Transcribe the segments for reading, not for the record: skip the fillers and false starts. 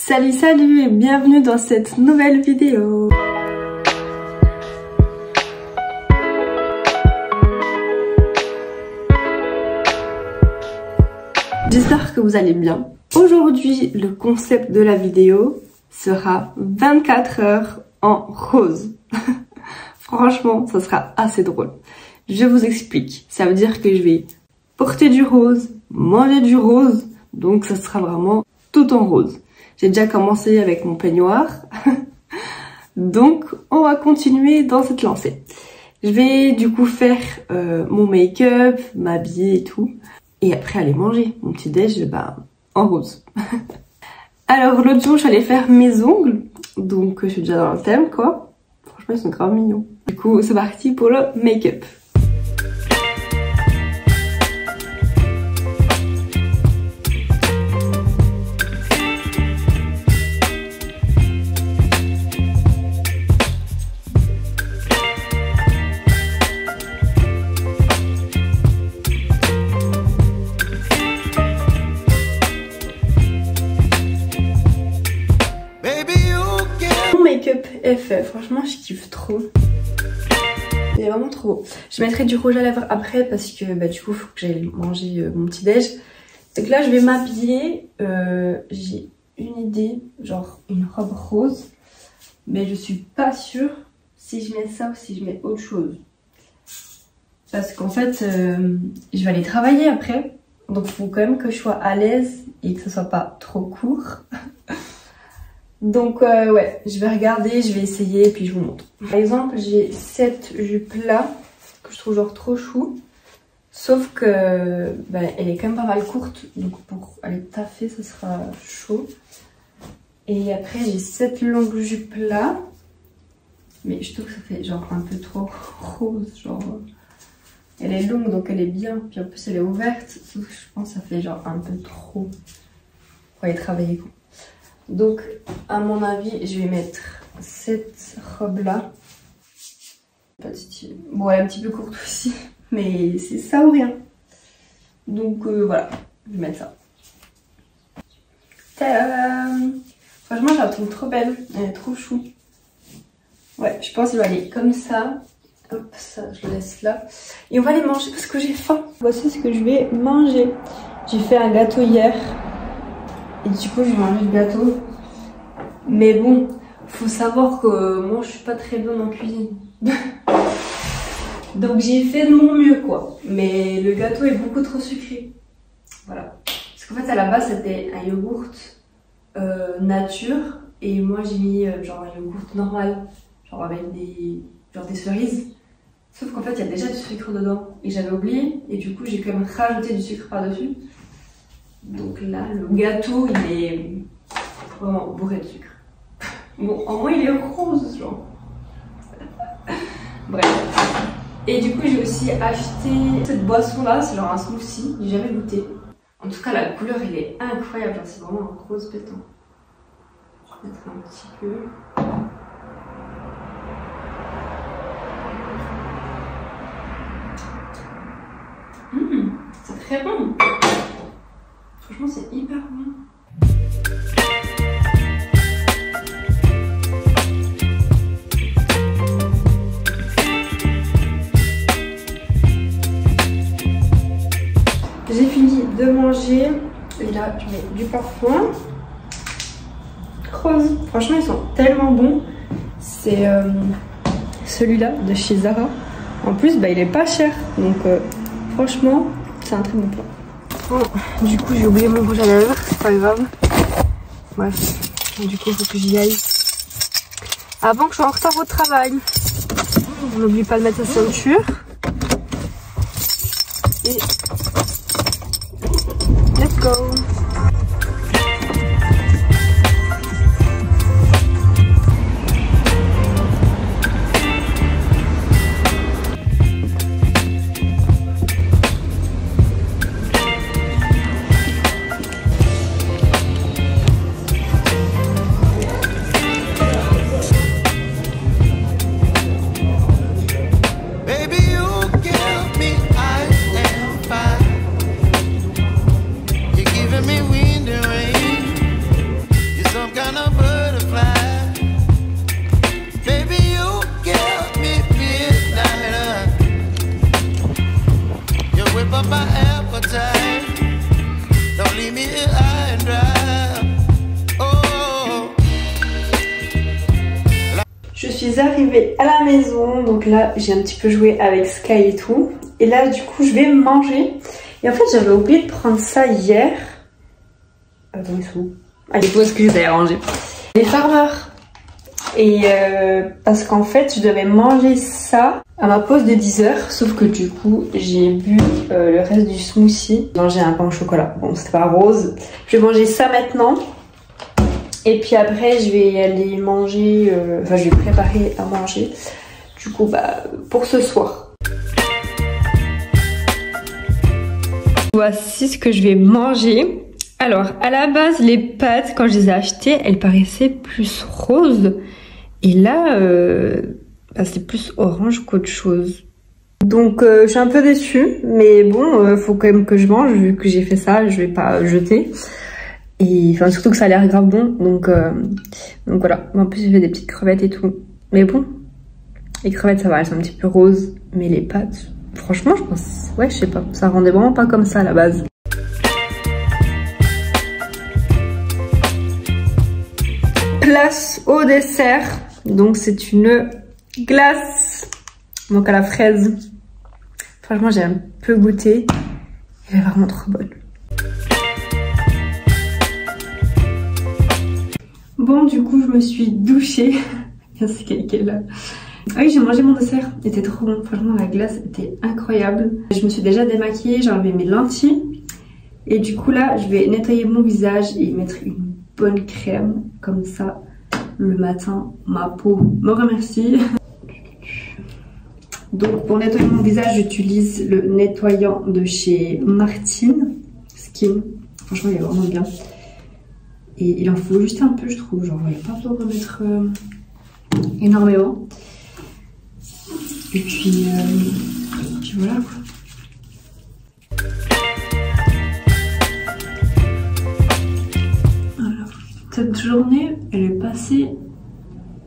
Salut et bienvenue dans cette nouvelle vidéo. J'espère que vous allez bien. Aujourd'hui, le concept de la vidéo sera 24 heures en rose. Franchement, ça sera assez drôle. Je vous explique. Ça veut dire que je vais porter du rose, manger du rose, donc ça sera vraiment tout en rose. J'ai déjà commencé avec mon peignoir, donc on va continuer dans cette lancée. Je vais du coup faire mon make-up, m'habiller et tout, et après aller manger mon petit déj en rose. Alors l'autre jour je suis allée faire mes ongles, donc je suis déjà dans le thème quoi. Franchement ils sont grave mignons. Du coup c'est parti pour le make-up. Make-up est fait, franchement je kiffe trop. Il est vraiment trop beau. Je mettrai du rouge à lèvres après parce que du coup il faut que j'aille manger mon petit déj. Donc là je vais m'habiller, j'ai une idée, genre une robe rose. Mais je suis pas sûre si je mets ça ou si je mets autre chose. Parce qu'en fait je vais aller travailler après. Donc il faut quand même que je sois à l'aise et que ce soit pas trop court. Donc ouais, je vais regarder, je vais essayer et puis je vous montre. Par exemple, j'ai cette jupe là que je trouve genre trop chou. Sauf que elle est quand même pas mal courte, donc pour aller taffer ça sera chaud. Et après j'ai cette longue jupe là. Mais je trouve que ça fait genre un peu trop rose, genre... Elle est longue donc elle est bien, puis en plus elle est ouverte. Sauf que je pense que ça fait genre un peu trop pour aller travailler quoi. Donc, à mon avis, je vais mettre cette robe-là. Bon, elle est un petit peu courte aussi, mais c'est ça ou rien. Donc, voilà, je vais mettre ça. Tadam! Franchement, je la trouve trop belle. Elle est trop chou. Ouais, je pense qu'il va aller comme ça. Hop, ça, je le laisse là. Et on va aller manger parce que j'ai faim. Voici ce que je vais manger. J'ai fait un gâteau hier. Et du coup, je vais manger le gâteau. Mais bon, faut savoir que moi, je suis pas très bonne en cuisine. Donc, j'ai fait de mon mieux, quoi. Mais le gâteau est beaucoup trop sucré. Voilà. Parce qu'en fait, à la base, c'était un yogourt nature. Et moi, j'ai mis genre un yogourt normal. Genre avec des cerises. Sauf qu'en fait, il y a déjà du sucre dedans. Et j'avais oublié. Et du coup, j'ai quand même rajouté du sucre par-dessus. Donc là, le gâteau, il est vraiment bourré de sucre. Bon, en moins, il est rose, genre. Bref. Et du coup, j'ai aussi acheté cette boisson-là, c'est genre un smoothie, j'ai jamais goûté. En tout cas, la couleur, elle est incroyable, c'est vraiment un rose pétant. Je vais mettre un petit peu. C'est très bon. Franchement, c'est hyper bon. J'ai fini de manger. Et là, je mets du parfum. Rose. Franchement, ils sont tellement bons. C'est celui-là de chez Zara. En plus, il est pas cher. Donc, franchement, c'est un très bon plan. Bon, du coup j'ai oublié mon rouge à lèvres, c'est pas grave. Bref, du coup il faut que j'y aille avant que je sois en retard au travail. On n'oublie pas de mettre sa ceinture. Et let's go. Giving me suis arrivée à la maison, donc là j'ai un petit peu joué avec Sky et tout. Et là du coup je vais manger. Et en fait j'avais oublié de prendre ça hier. Attends, ils sont où? Allez, où est-ce que je les ai rangés? Les Farmers. Et parce qu'en fait je devais manger ça à ma pause de 10h. Sauf que du coup j'ai bu le reste du smoothie. J'ai mangé un pain au chocolat. Bon, c'était pas rose. Je vais manger ça maintenant. Et puis après je vais aller manger, enfin je vais préparer à manger. Du coup bah pour ce soir. Voici ce que je vais manger. Alors à la base les pâtes quand je les ai achetées elles paraissaient plus roses. Et là bah, c'est plus orange qu'autre chose. Donc je suis un peu déçue. Mais bon faut quand même que je mange vu que j'ai fait ça. Je vais pas jeter. Et enfin surtout que ça a l'air grave bon, donc voilà. En plus j'ai fait des petites crevettes et tout. Mais bon, les crevettes ça va, elles sont un petit peu roses. Mais les pâtes, franchement je pense, ouais je sais pas, ça rendait vraiment pas comme ça à la base. Place au dessert. Donc c'est une glace, donc à la fraise. Franchement j'ai un peu goûté, elle est vraiment trop bonne. Bon, du coup, je me suis douchée. C'est quelqu'un là. Ah oui, j'ai mangé mon dessert. Il était trop bon. Franchement, la glace était incroyable. Je me suis déjà démaquillée. J'ai enlevé mes lentilles. Et du coup, là, je vais nettoyer mon visage et mettre une bonne crème. Comme ça, le matin, ma peau me remercie. Donc, pour nettoyer mon visage, j'utilise le nettoyant de chez Martine Skin. Franchement, il est vraiment bien. Et il en faut juste un peu je trouve, genre il n'y a pas besoin de mettre énormément. Et puis voilà quoi. Voilà. Cette journée elle est passée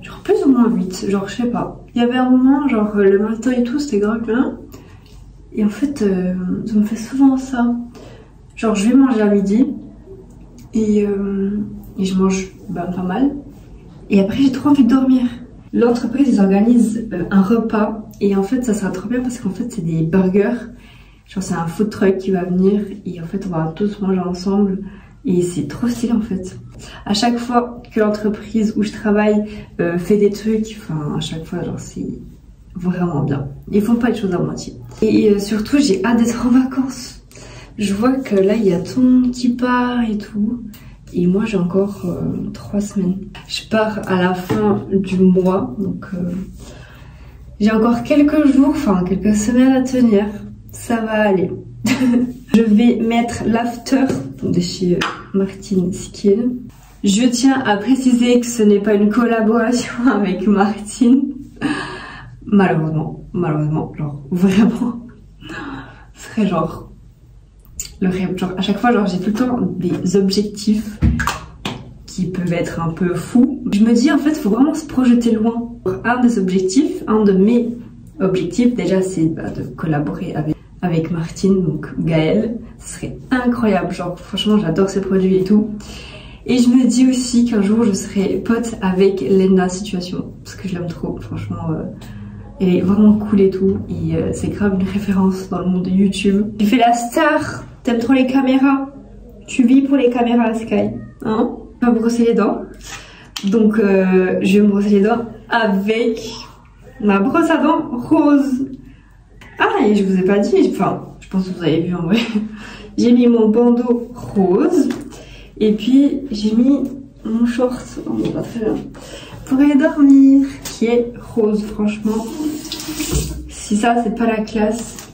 genre plus ou moins vite, genre je sais pas. Il y avait un moment genre le matin et tout c'était grave bien. Et en fait ça me fait souvent ça. Genre je vais manger à midi. Et je mange pas mal. Et après j'ai trop envie de dormir. L'entreprise ils organisent un repas. Et en fait ça sera trop bien parce qu'en fait c'est des burgers. Genre c'est un food truck qui va venir. Et en fait on va tous manger ensemble. Et c'est trop stylé en fait. À chaque fois que l'entreprise où je travaille fait des trucs, enfin à chaque fois genre c'est vraiment bien. Ils font pas les choses à moitié. Et surtout j'ai hâte d'être en vacances. Je vois que là il y a tout le monde qui part et tout. Et moi j'ai encore 3 semaines. Je pars à la fin du mois. Donc j'ai encore quelques jours, enfin quelques semaines à tenir. Ça va aller. Je vais mettre l'after de chez Martine Skin. Je tiens à préciser que ce n'est pas une collaboration avec Martine. Malheureusement, genre vraiment. Ce serait genre le rêve, genre à chaque fois genre j'ai tout le temps des objectifs qui peuvent être un peu fous. Je me dis en fait faut vraiment se projeter loin. Un des objectifs, un de mes objectifs déjà c'est de collaborer avec Martine, donc Gaëlle. Ce serait incroyable, genre franchement j'adore ses produits et tout. Et je me dis aussi qu'un jour je serai pote avec Lena Situation parce que je l'aime trop, franchement elle est vraiment cool et tout. Et c'est grave une référence dans le monde de YouTube. Tu fais la star. T'aimes trop les caméras? Tu vis pour les caméras, Sky, hein? On va brosser les dents. Donc je vais me brosser les dents avec ma brosse à dents rose. Ah, et je vous ai pas dit, enfin je pense que vous avez vu en vrai. J'ai mis mon bandeau rose. Et puis j'ai mis mon short, oh, pas très bien, pour aller dormir, qui est rose. Franchement, si ça c'est pas la classe.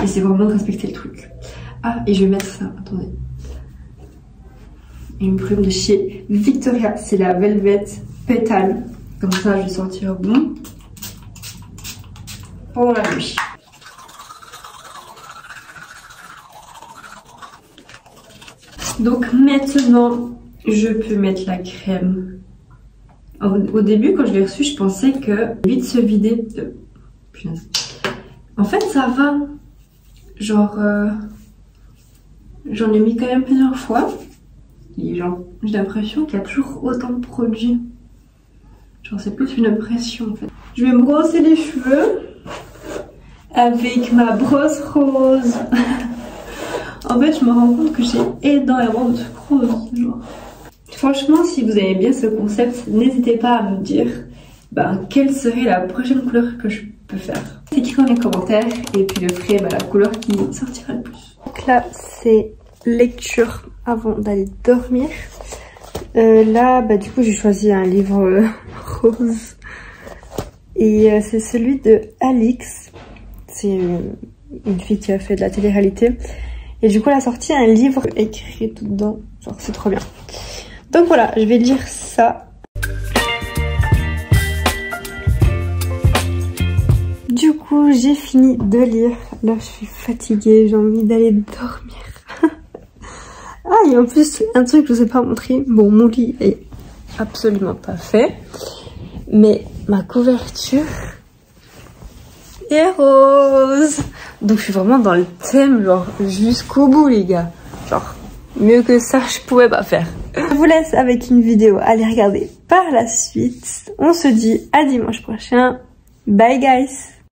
Et c'est vraiment de respecter le truc. Ah, et je vais mettre ça, attendez. Une plume de chez Victoria, c'est la Velvet Pétale. Comme ça, je vais sortir bon pour la nuit. Donc maintenant, je peux mettre la crème. Au début, quand je l'ai reçue, je pensais que vite se vider. Punaise. En fait, ça va. Genre, j'en ai mis quand même plusieurs fois. Et genre, j'ai l'impression qu'il y a toujours autant de produits. Genre c'est plus une pression en fait. Je vais me brosser les cheveux avec ma brosse rose. En fait je me rends compte que j'ai énormément de trucs roses. Genre. Franchement si vous aimez bien ce concept, n'hésitez pas à me dire quelle serait la prochaine couleur que je peux faire. Écrivez dans les commentaires et puis je ferai la couleur qui sortira le plus. Donc là c'est lecture avant d'aller dormir. Là du coup j'ai choisi un livre rose et c'est celui de Alix. C'est une fille qui a fait de la télé-réalité et du coup elle a sorti un livre écrit tout dedans, genre c'est trop bien. Donc voilà, je vais lire ça. Du coup j'ai fini de lire, là je suis fatiguée, j'ai envie d'aller dormir. Ah et en plus un truc que je vous ai pas montré, bon mon lit est absolument pas fait, mais ma couverture est rose. Donc je suis vraiment dans le thème genre jusqu'au bout les gars, genre mieux que ça je pouvais pas faire. Je vous laisse avec une vidéo à aller regarder par la suite. On se dit à dimanche prochain, bye guys.